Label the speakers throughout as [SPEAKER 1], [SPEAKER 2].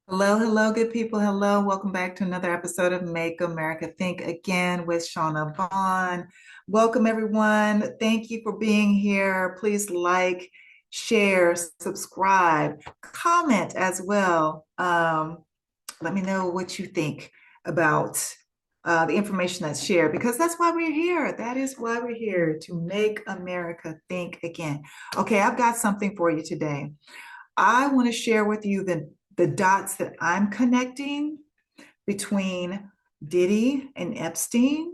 [SPEAKER 1] Hello, hello, good people. Hello, welcome back to another episode of Make America Think Again with Shauna Vaughn. Welcome, everyone. Thank you for being here. Please like, share, subscribe, comment as well. Let me know what you think about the information that's shared because that's why we're here. That is why we're here to make America think again. Okay, I've got something for you today. I want to share with you the dots that I'm connecting between Diddy and Epstein.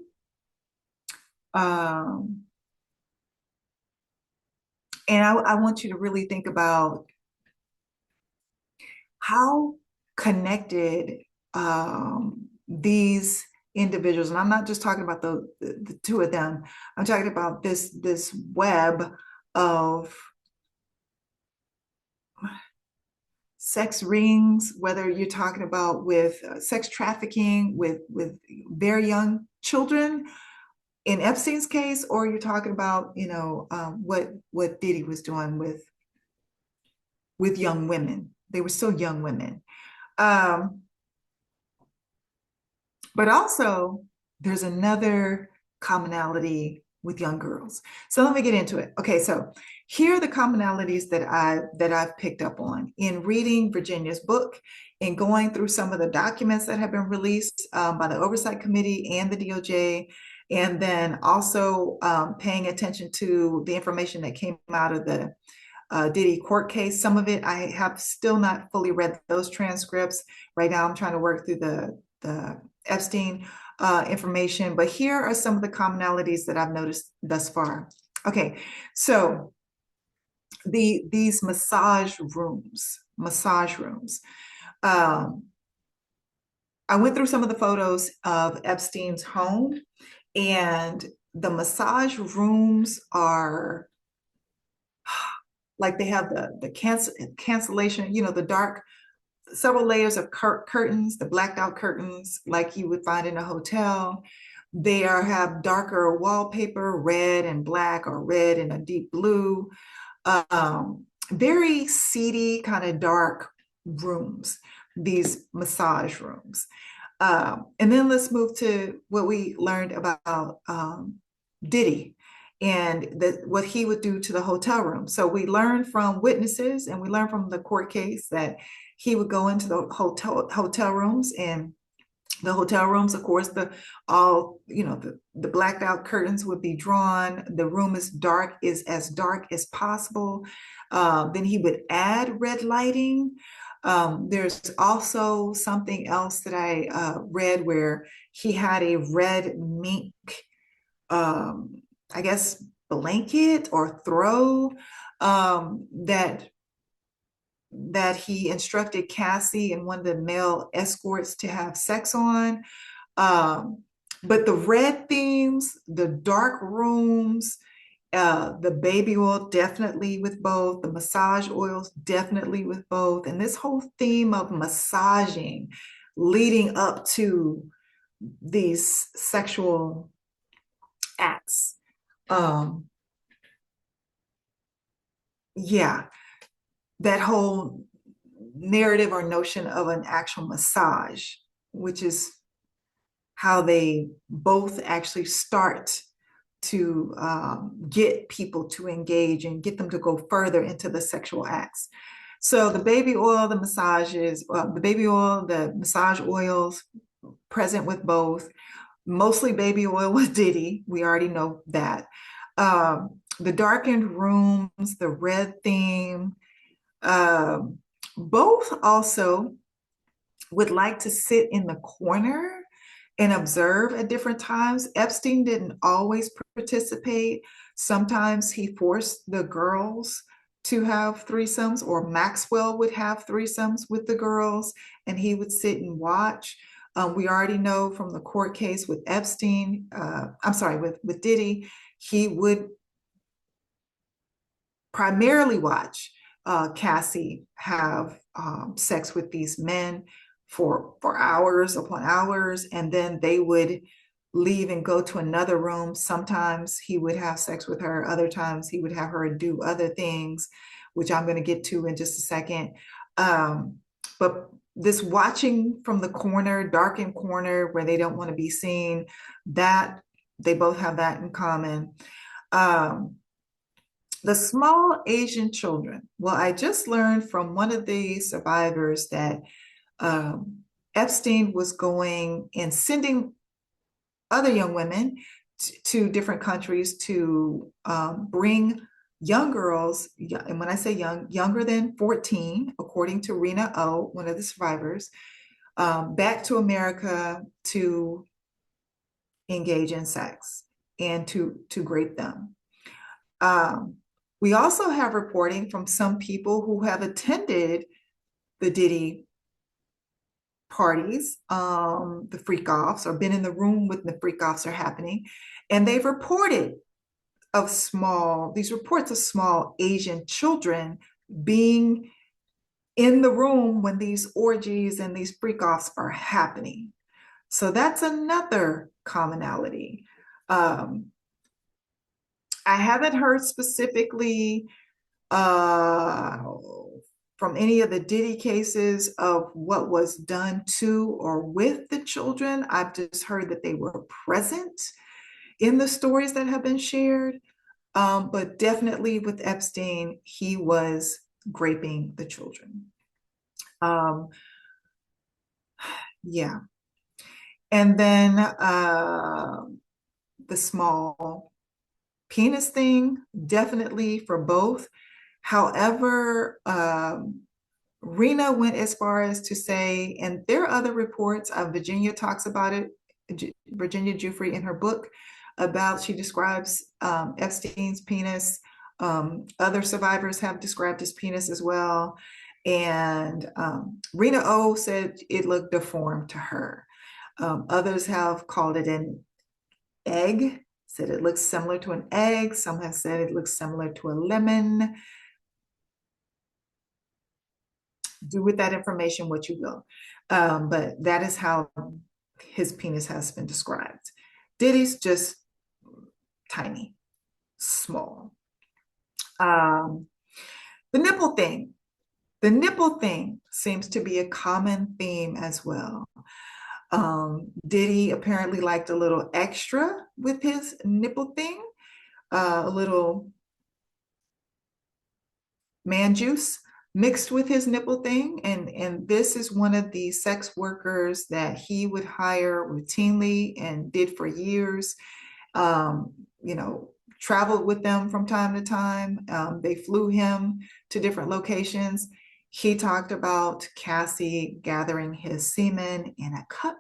[SPEAKER 1] Um, and I want you to really think about how connected these individuals, and I'm not just talking about the two of them, I'm talking about this web of sex rings, whether you're talking about with sex trafficking with very young children in Epstein's case, or you're talking about what Diddy was doing with young women. They were still young women, um, but also there's another commonality with young girls. So let me get into it. Okay, so here are the commonalities that I've picked up on in reading Virginia's book and going through some of the documents that have been released by the Oversight Committee and the DOJ, and then also paying attention to the information that came out of the Diddy court case. Some of it I have still not fully read those transcripts. Right now, I'm trying to work through the Epstein information, but here are some of the commonalities that I've noticed thus far. Okay, so these massage rooms. Um, I went through some of the photos of Epstein's home, and the massage rooms are like they have the cancellation, the dark several layers of curtains, the blacked out curtains like you would find in a hotel. They have darker wallpaper, red and black or red and a deep blue. Very seedy, kind of dark rooms, these massage rooms. And then let's move to what we learned about Diddy and what he would do to the hotel room. So we learned from witnesses and we learned from the court case that he would go into the hotel rooms, and the hotel rooms, of course, the blacked out curtains would be drawn. The room is as dark as possible. Then he would add red lighting. There's also something else that I read where he had a red mink, I guess, blanket or throw that he instructed Cassie and one of the male escorts to have sex on. But the red themes, the dark rooms, the baby oil definitely with both, the massage oils definitely with both, and this whole theme of massaging leading up to these sexual acts. Um, yeah, that whole narrative or notion of an actual massage, which is how they both actually start to get people to engage and get them to go further into the sexual acts. So the baby oil, the massage oils present with both, mostly baby oil with Diddy. We already know that. The darkened rooms, the red theme, both also would like to sit in the corner and observe at different times. Epstein didn't always participate. Sometimes he forced the girls to have threesomes, or Maxwell would have threesomes with the girls, and he would sit and watch. We already know from the court case with Epstein, I'm sorry, with Diddy, he would primarily watch Cassie have sex with these men for hours upon hours, and then they would leave and go to another room. Sometimes he would have sex with her, other times he would have her do other things, which I'm going to get to in just a second. But this watching from the corner, darkened corner where they don't want to be seen, that they both have that in common. Um, the small Asian children. Well, I just learned from one of the survivors that um, Epstein was going and sending other young women to different countries to bring young girls, and when I say young, younger than 14, according to Rena O, one of the survivors, back to America to engage in sex and to grape them. Um, we also have reporting from some people who have attended the Diddy parties, the freak offs, or been in the room when the freak offs are happening, and they've reported these reports of small Asian children being in the room when these orgies and these freak offs are happening. So that's another commonality. Um, I haven't heard specifically uh, from any of the Diddy cases of what was done to or with the children. I've just heard that they were present in the stories that have been shared. But definitely with Epstein, he was graping the children. Um, yeah. And then the small penis thing, definitely for both. However, Rena went as far as to say, and there are other reports, Virginia talks about it, Virginia Giuffre in her book, about, she describes Epstein's penis. Other survivors have described his penis as well. And Rena O said it looked deformed to her. Others have called it an egg, said it looks similar to an egg. Some have said it looks similar to a lemon. Do with that information what you will. But that is how his penis has been described. Diddy's just tiny, small. Um, the nipple thing. The nipple thing seems to be a common theme as well. Diddy apparently liked a little extra with his nipple thing, a little man juice mixed with his nipple thing. And this is one of the sex workers that he would hire routinely and did for years. Um, you know, traveled with them from time to time. They flew him to different locations. He talked about Cassie gathering his semen in a cup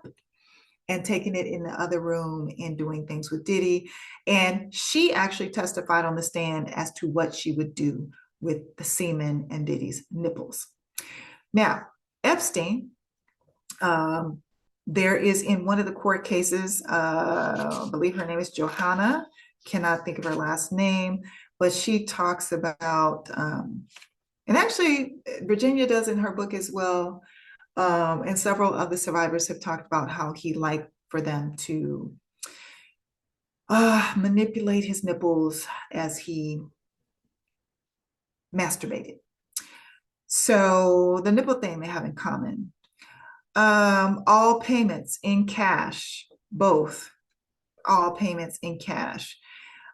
[SPEAKER 1] and taking it in the other room and doing things with Diddy. And she actually testified on the stand as to what she would do with the semen and Diddy's nipples. Now, Epstein, there is in one of the court cases, I believe her name is Johanna, cannot think of her last name, but she talks about, and actually Virginia does in her book as well, and several of the survivors have talked about how he liked for them to manipulate his nipples as he masturbated. So the nipple thing they have in common. All payments in cash, both, all payments in cash.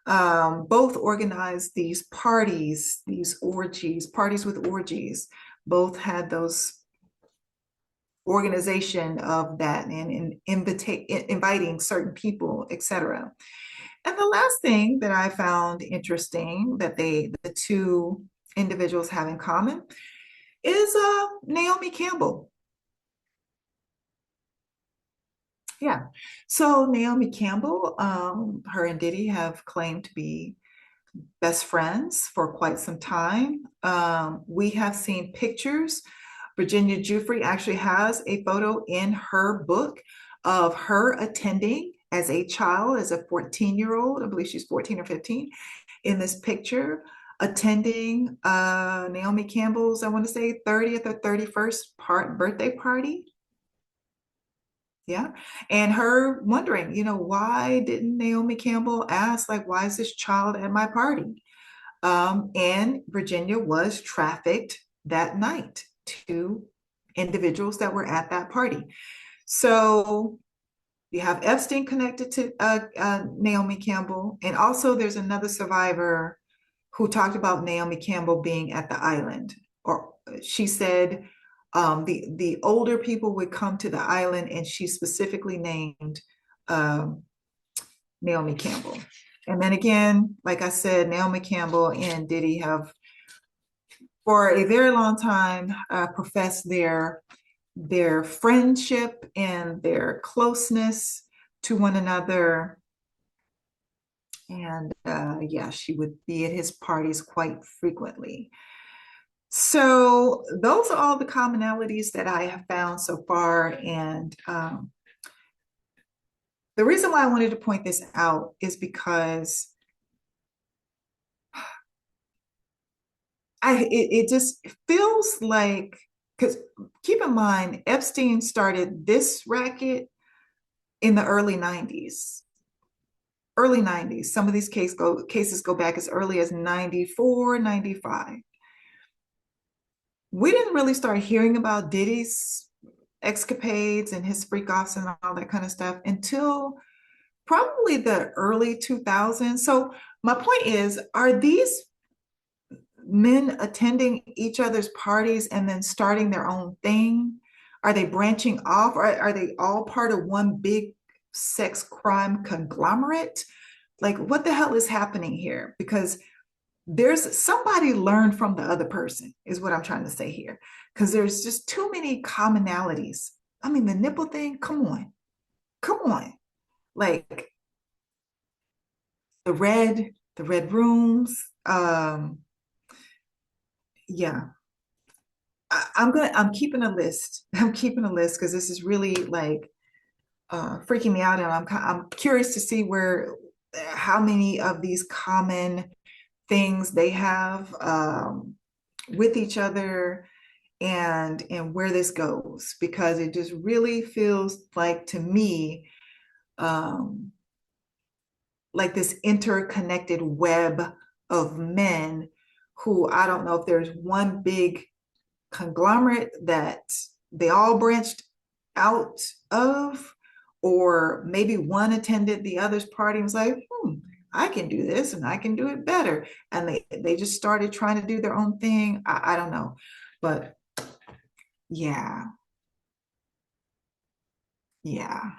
[SPEAKER 1] Both organized these parties, these orgies, parties with orgies. Both had those organization of that and inviting certain people, etc. And the last thing that I found interesting that the two individuals have in common is Naomi Campbell. Yeah. So Naomi Campbell, her and Diddy have claimed to be best friends for quite some time. We have seen pictures. Virginia Giuffre actually has a photo in her book of her attending as a child, as a 14-year-old, I believe she's 14 or 15, in this picture, attending Naomi Campbell's, I want to say 30th or 31st birthday party. Yeah. And her wondering, why didn't Naomi Campbell ask, like, why is this child at my party? And Virginia was trafficked that night to individuals that were at that party. So you have Epstein connected to Naomi Campbell, and also there's another survivor who talked about Naomi Campbell being at the island, or she said the older people would come to the island, and she specifically named um, Naomi Campbell. And then again, like I said, Naomi Campbell and Diddy have, for a very long time, professed their friendship and their closeness to one another. And yeah, she would be at his parties quite frequently. So those are all the commonalities that I have found so far. And the reason why I wanted to point this out is because it just feels like, because keep in mind, Epstein started this racket in the early 90s. Early 90s. Some of these cases go back as early as 94, 95. We didn't really start hearing about Diddy's escapades and his freak offs and all that kind of stuff until probably the early 2000s. So my point is, are these men attending each other's parties and then starting their own thing? Are they branching off? Or are they all part of one big sex crime conglomerate? Like, what the hell is happening here? Because there's somebody learned from the other person, is what I'm trying to say here. Because there's just too many commonalities. I mean, the nipple thing, come on. Come on. Like the red rooms. Yeah. I'm keeping a list. I'm keeping a list because this is really like freaking me out, and I'm curious to see where how many of these common things they have with each other, and where this goes, because it just really feels like to me um, like this interconnected web of men who, I don't know if there's one big conglomerate that they all branched out of, or maybe one attended the other's party and was like, I can do this and I can do it better. And they just started trying to do their own thing. I don't know. But yeah, yeah.